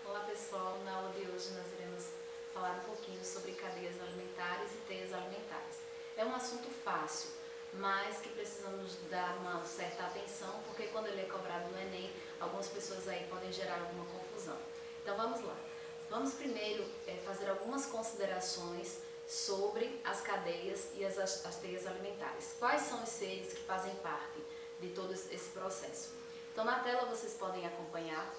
Olá pessoal, na aula de hoje nós iremos falar um pouquinho sobre cadeias alimentares e teias alimentares. É um assunto fácil, mas que precisamos dar uma certa atenção, porque quando ele é cobrado no Enem, algumas pessoas aí podem gerar alguma confusão. Então vamos lá. Vamos primeiro fazer algumas considerações sobre as cadeias e as teias alimentares. Quais são os seres que fazem parte de todo esse processo? Então na tela vocês podem acompanhar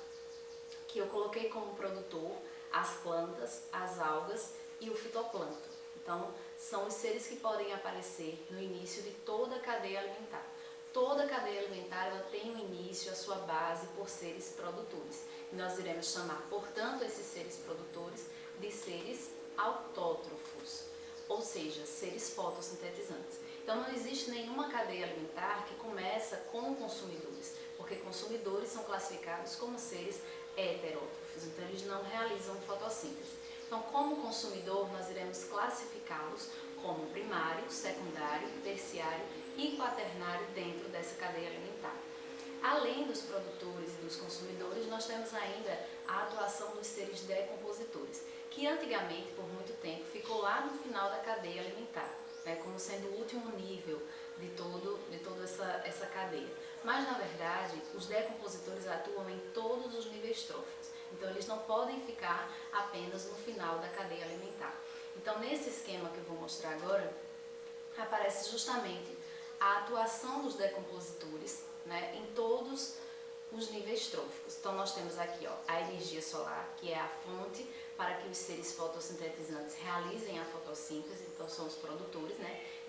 que eu coloquei como produtor as plantas, as algas e o fitoplâncton. Então, são os seres que podem aparecer no início de toda a cadeia alimentar. Toda a cadeia alimentar ela tem um início, a sua base por seres produtores. E nós iremos chamar, portanto, esses seres produtores de seres autótrofos, ou seja, seres fotossintetizantes. Então não existe nenhuma cadeia alimentar que começa com consumidores, porque consumidores são classificados como seres heterótrofos, então eles não realizam fotossíntese. Então, como consumidor, nós iremos classificá-los como primário, secundário, terciário e quaternário dentro dessa cadeia alimentar. Além dos produtores e dos consumidores, nós temos ainda a atuação dos seres decompositores, que antigamente, por muito tempo, ficou lá no final da cadeia alimentar, como sendo o último nível de toda essa cadeia. Mas, na verdade, os decompositores atuam em todos os níveis tróficos, então eles não podem ficar apenas no final da cadeia alimentar. Então, nesse esquema que eu vou mostrar agora, aparece justamente a atuação dos decompositores em todos os níveis tróficos. Então nós temos aqui a energia solar, que é a fonte para que os seres fotossintetizantes realizem a fotossíntese, então são os produtores,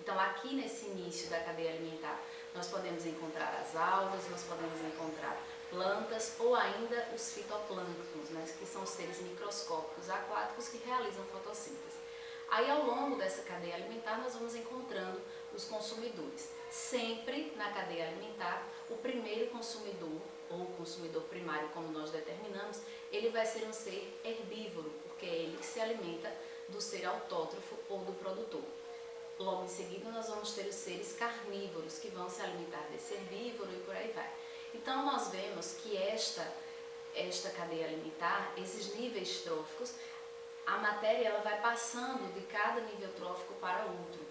Então aqui nesse início da cadeia alimentar nós podemos encontrar as algas, nós podemos encontrar plantas ou ainda os fitoplânctons, que são seres microscópicos aquáticos que realizam fotossíntese. Aí ao longo dessa cadeia alimentar nós vamos encontrando os consumidores. Sempre na cadeia alimentar, o primeiro consumidor, ou consumidor primário como nós determinamos, ele vai ser um ser herbívoro, porque é ele que se alimenta do ser autótrofo ou do produtor. Logo em seguida nós vamos ter os seres carnívoros, que vão se alimentar desse herbívoro e por aí vai. Então nós vemos que esta cadeia alimentar, esses níveis tróficos, a matéria ela vai passando de cada nível trófico para outro.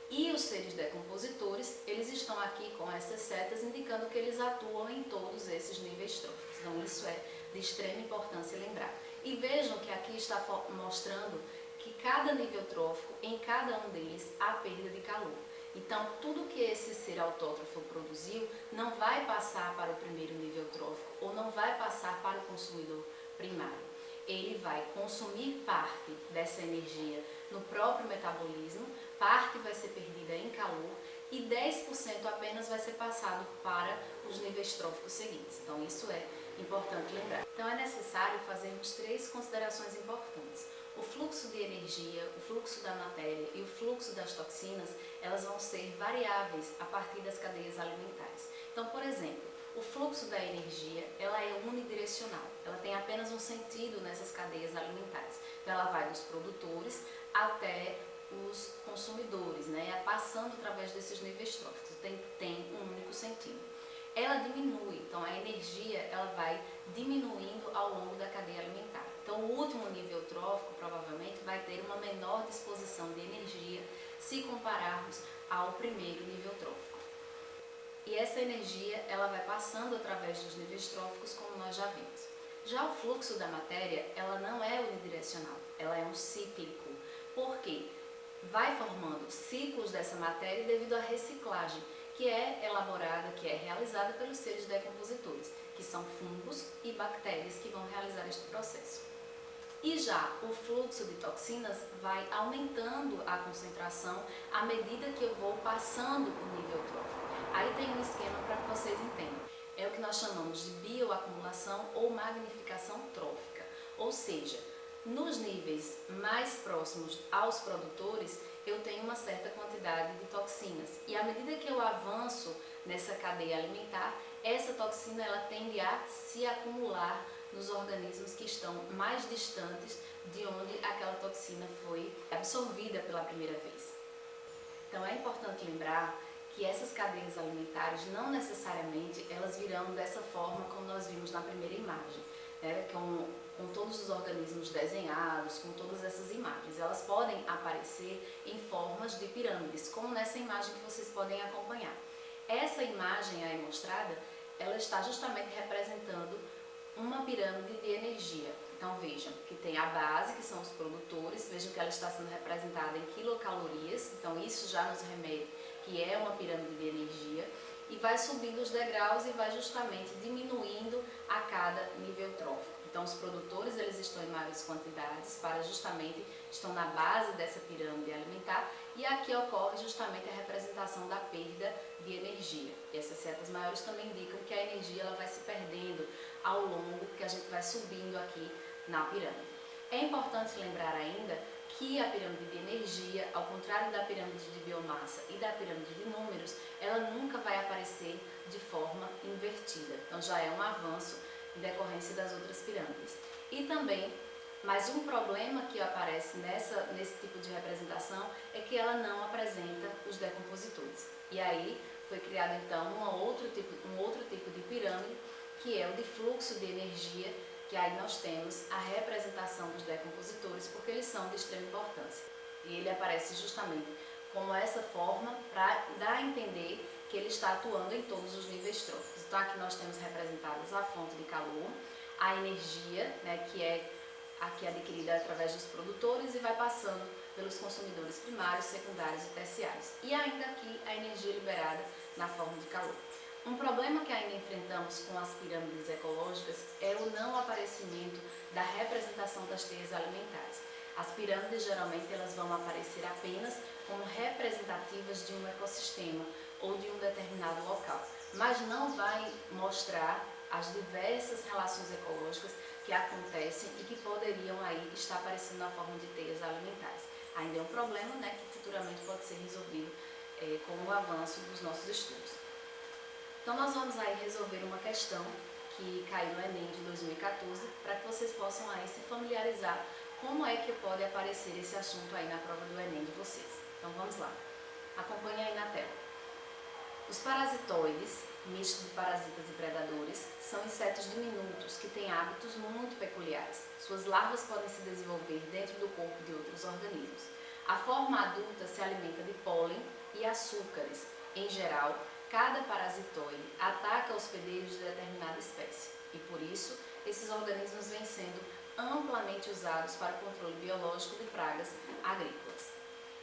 E os seres decompositores, eles estão aqui com essas setas indicando que eles atuam em todos esses níveis tróficos. Então isso é de extrema importância lembrar. E vejam que aqui está mostrando que cada nível trófico, em cada um deles, há perda de calor. Então tudo que esse ser autótrofo produziu não vai passar para o primeiro nível trófico ou não vai passar para o consumidor primário. Ele vai consumir parte dessa energia no próprio metabolismo, parte vai ser perdida em calor e 10% apenas vai ser passado para os níveis tróficos seguintes. Então isso é importante lembrar. Então é necessário fazermos 3 considerações importantes. O fluxo de energia, o fluxo da matéria e o fluxo das toxinas, elas vão ser variáveis a partir das cadeias alimentares. Então, por exemplo, o fluxo da energia, ela é unidirecional, ela tem apenas um sentido nessas cadeias alimentares. Então ela vai dos produtores até os consumidores, passando através desses níveis tróficos, tem um único sentido. Ela diminui, então a energia ela vai diminuindo ao longo da cadeia alimentar. Então o último nível trófico provavelmente vai ter uma menor disposição de energia se compararmos ao primeiro nível trófico. E essa energia ela vai passando através dos níveis tróficos, como nós já vimos. Já o fluxo da matéria, ela não é unidirecional, ela é um cíclico. Por quê? Vai formando ciclos dessa matéria devido à reciclagem, que é elaborada, que é realizada pelos seres decompositores, que são fungos e bactérias que vão realizar este processo. E já o fluxo de toxinas vai aumentando a concentração à medida que eu vou passando o nível trófico. Aí tem um esquema para que vocês entendam. É o que nós chamamos de bioacumulação ou magnificação trófica. Ou seja, nos níveis mais próximos aos produtores, eu tenho uma certa quantidade de toxinas. E à medida que eu avanço nessa cadeia alimentar, essa toxina ela tende a se acumular nos organismos que estão mais distantes de onde aquela toxina foi absorvida pela primeira vez. Então é importante lembrar que essas cadeias alimentares não necessariamente elas virão dessa forma como nós vimos na primeira imagem, né? Com todos os organismos desenhados, com todas essas imagens. Elas podem aparecer em formas de pirâmides, como nessa imagem que vocês podem acompanhar. Essa imagem aí mostrada, ela está justamente representando uma pirâmide de energia. Então vejam que tem a base, que são os produtores, vejam que ela está sendo representada em quilocalorias, então isso já nos remete que é uma pirâmide de energia, e vai subindo os degraus e vai justamente diminuindo a cada nível trófico. Então os produtores eles estão em maiores quantidades, estão na base dessa pirâmide alimentar, e aqui ocorre justamente a representação da perda de energia. E essas setas maiores também indicam que a energia ela vai se perdendo ao longo que a gente vai subindo aqui na pirâmide. É importante lembrar ainda que a pirâmide de energia, ao contrário da pirâmide de biomassa e da pirâmide de números, ela nunca vai aparecer de forma invertida. Então já é um avanço em decorrência das outras pirâmides. E também, mais um problema que aparece nesse tipo de representação é que ela não apresenta os decompositores. E aí foi criado então um outro tipo de pirâmide, que é o de fluxo de energia, que aí nós temos a representação dos decompositores, porque eles são de extrema importância. E ele aparece justamente como essa forma para dar a entender que ele está atuando em todos os níveis tróficos. Então aqui nós temos representadas a fonte de calor, a energia, né, que é aqui adquirida através dos produtores e vai passando pelos consumidores primários, secundários e terciários. E ainda aqui a energia liberada na forma de calor. Um problema que ainda enfrentamos com as pirâmides ecológicas é o não aparecimento da representação das teias alimentares. As pirâmides geralmente elas vão aparecer apenas como representativas de um ecossistema ou de um determinado local, mas não vai mostrar as diversas relações ecológicas que acontecem e que poderiam aí estar aparecendo na forma de teias alimentares. Ainda é um problema, né, que futuramente pode ser resolvido com o avanço dos nossos estudos. Então nós vamos aí resolver uma questão que caiu no Enem de 2014 para que vocês possam aí se familiarizar como é que pode aparecer esse assunto aí na prova do Enem de vocês. Então vamos lá, acompanhe aí na tela. Os parasitoides, misto de parasitas e predadores, são insetos diminutos que têm hábitos muito peculiares. Suas larvas podem se desenvolver dentro do corpo de outros organismos. A forma adulta se alimenta de pólen e açúcares. Em geral, cada parasitoide ataca hospedeiros de determinada espécie e, por isso, esses organismos vêm sendo amplamente usados para o controle biológico de pragas agrícolas.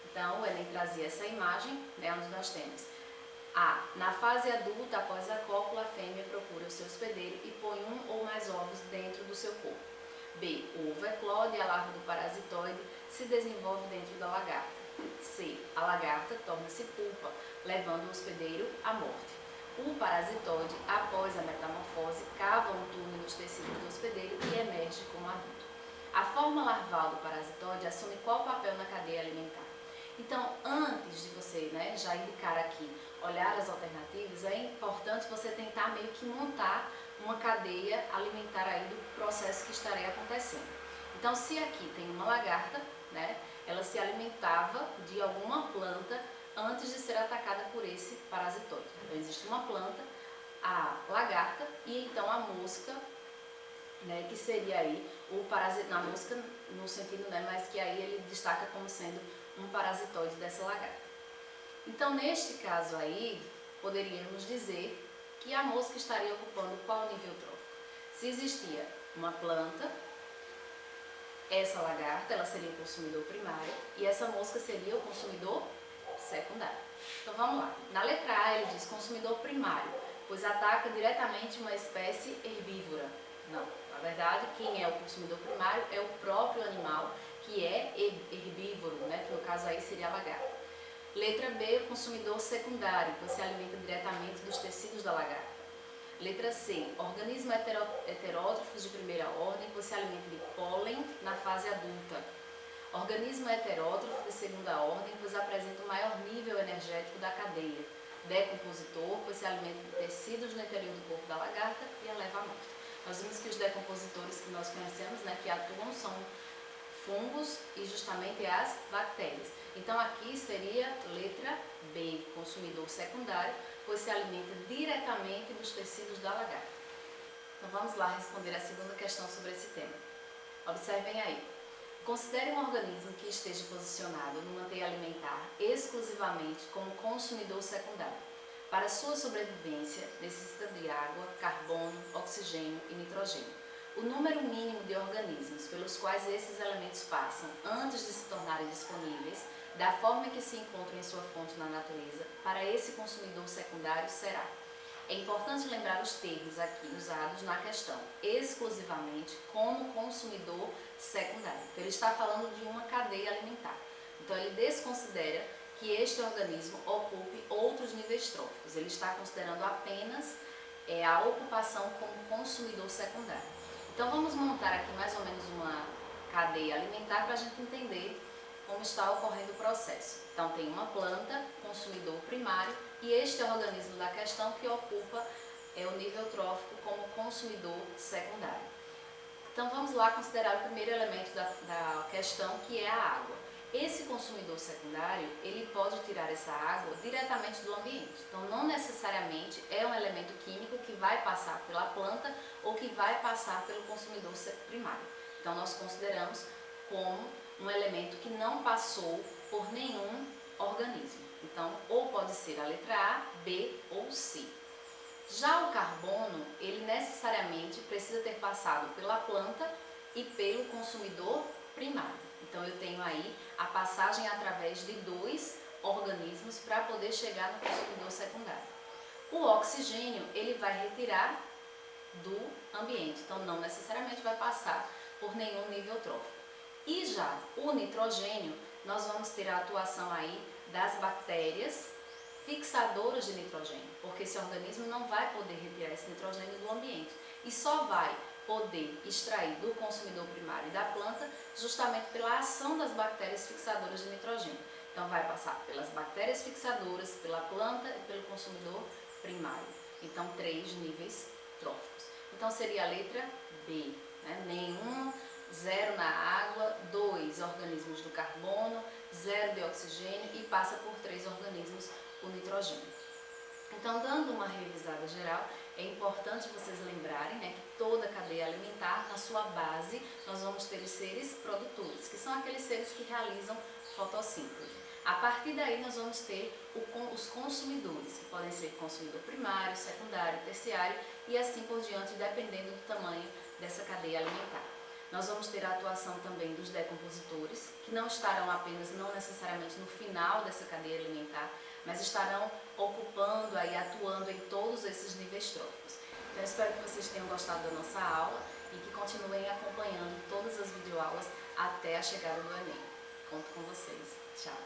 Então, o Enem trazia essa imagem, né, onde nós temos A. Na fase adulta, após a cópula, a fêmea procura o seu hospedeiro e põe um ou mais ovos dentro do seu corpo. B. O ovo eclode e a larva do parasitoide se desenvolve dentro da lagarta. C. A lagarta torna-se pupa, levando o hospedeiro à morte. O parasitoide, após a metamorfose, cava um túnel nos tecidos do hospedeiro e emerge como adulto. A forma larval do parasitoide assume qual papel na cadeia alimentar? Então, antes de você, né, já indicar aqui, olhar as alternativas, é importante você tentar meio que montar uma cadeia alimentar aí do processo que estará acontecendo. Então, se aqui tem uma lagarta, né, ela se alimentava de alguma planta antes de ser atacada por esse parasitoide. Então, existe uma planta, a lagarta e então a mosca, né, que seria aí o parasito, na mosca no sentido, né, mas que aí ele destaca como sendo um parasitoide dessa lagarta. Então, neste caso aí, poderíamos dizer que a mosca estaria ocupando qual nível trófico? Se existia uma planta, essa lagarta ela seria o consumidor primário e essa mosca seria o consumidor secundário. Então vamos lá. Na letra A ele diz consumidor primário, pois ataca diretamente uma espécie herbívora. Não, na verdade quem é o consumidor primário é o próprio animal que é herbívoro, né? Que no caso aí seria a lagarta. Letra B, o consumidor secundário, pois se alimenta diretamente dos tecidos da lagarta. Letra C, organismos heterótrofos de primeira ordem, pois se alimenta de pólen na fase adulta. Organismo heterótrofo de segunda ordem, pois apresenta o maior nível energético da cadeia. Decompositor, pois se alimenta de tecidos no interior do corpo da lagarta e a leva à morte. Nós vimos que os decompositores que nós conhecemos, né, que atuam, são fungos e justamente as bactérias. Então aqui seria letra B, consumidor secundário, pois se alimenta diretamente dos tecidos da lagarta. Então vamos lá responder a segunda questão sobre esse tema. Observem aí. Considere um organismo que esteja posicionado numa teia alimentar exclusivamente como consumidor secundário. Para sua sobrevivência, necessita de água, carbono, oxigênio e nitrogênio. O número mínimo de organismos pelos quais esses elementos passam antes de se tornarem disponíveis, da forma que se encontram em sua fonte na natureza, para esse consumidor secundário será. É importante lembrar os termos aqui usados na questão, exclusivamente como consumidor secundário. Então, ele está falando de uma cadeia alimentar. Então, ele desconsidera que este organismo ocupe outros níveis tróficos. Ele está considerando apenas a ocupação como consumidor secundário. Então, vamos montar aqui mais ou menos uma cadeia alimentar para a gente entender como está ocorrendo o processo. Então, tem uma planta, consumidor primário, e este é o organismo da questão que ocupa o nível trófico como consumidor secundário. Então, vamos lá considerar o primeiro elemento da questão, que é a água. Esse consumidor secundário, ele pode tirar essa água diretamente do ambiente. Então, não necessariamente é um elemento químico que vai passar pela planta ou que vai passar pelo consumidor primário. Então, nós consideramos como um elemento que não passou por nenhum organismo. Então, ou pode ser a letra A, B ou C. Já o carbono, ele necessariamente precisa ter passado pela planta e pelo consumidor primário. Então, eu tenho aí a passagem através de dois organismos para poder chegar no consumidor secundário. O oxigênio, ele vai retirar do ambiente, então não necessariamente vai passar por nenhum nível trófico. E já o nitrogênio, nós vamos ter a atuação aí das bactérias fixadoras de nitrogênio, porque esse organismo não vai poder retirar esse nitrogênio do ambiente e só vai poder extrair do consumidor primário e da planta justamente pela ação das bactérias fixadoras de nitrogênio. Então vai passar pelas bactérias fixadoras, pela planta e pelo consumidor primário. Então 3 níveis tróficos. Então seria a letra B, né? Nenhum, 0 na água, 2 organismos do carbono, 0 de oxigênio e passa por 3 organismos o nitrogênio. Então, dando uma revisada geral, é importante vocês lembrarem, né, que toda a cadeia alimentar, na sua base, nós vamos ter os seres produtores, que são aqueles seres que realizam fotossíntese. A partir daí, nós vamos ter os consumidores, que podem ser consumidor primário, secundário, terciário e assim por diante, dependendo do tamanho dessa cadeia alimentar. Nós vamos ter a atuação também dos decompositores, que não estarão apenas, não necessariamente no final dessa cadeia alimentar, mas estarão ocupando aí, atuando em todos esses níveis tróficos. Então, eu espero que vocês tenham gostado da nossa aula e que continuem acompanhando todas as videoaulas até a chegada do Enem. Conto com vocês. Tchau!